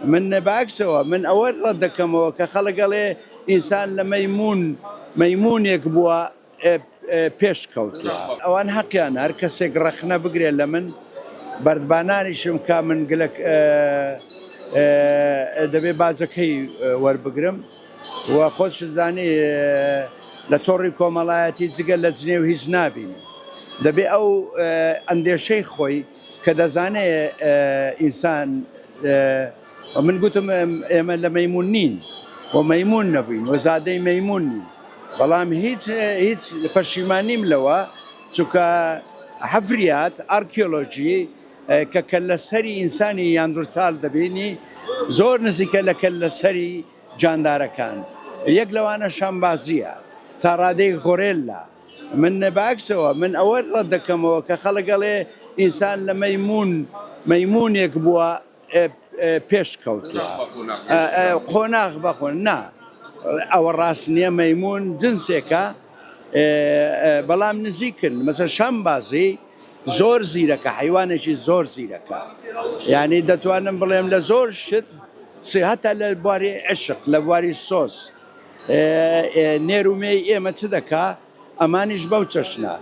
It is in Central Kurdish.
من بعكسەوە من ئەوە ڕەت دەکەمەوە کە خەڵک ئەڵێ ئینسان لە مەیمونێک بووە پێش کەوتووە. ئەوان حەقیان هەر کەسێک ڕەخنە بگرێت لە من بەردبانانیشم کا من گلک دەبێ بازەکەی وەربگرم و خۆش زانی لە تۆڕی کۆمەڵایەتی جگە لە جنێو هیچ نابین. دەبێ ئەو ئەندێشەی خۆی کە دەزانێت ئینسان من گوتم ئێمە لە مەیمون نین و مەیمون نەبووین و زادەی مەیمون نین، بەڵام هیچ پەشیمانیم لەوە چونکە حەفریات ئارکیۆلۆژی کە لە سەری ئینسانی یاندورتال دەبینی زۆر نزیکە لە لە سەری جاندارەکان. یەک لەوانە شەمبازیە تا ڕادەی غۆرێلا. من باکسەوە من ئەوە ڕەت دەکەمەوە کە خەڵک ئەڵێ ئینسان لە مەیمونێک بووە پێش کەوتووە قۆناغ بەخۆن نا ئەوە ڕاست نییە. مەیمون جنسێکە بەڵام نزیکن مەسە شەمبازی زۆر زیرەکە حیوانێکی زۆر زیرەکە، یعنی دەتوانم بڵێم لە زۆر شت هەتا لە بواری عشق لە بواری سۆس نێرومەی ئێمە چ دەکا ئەمانیش بەو چەشنە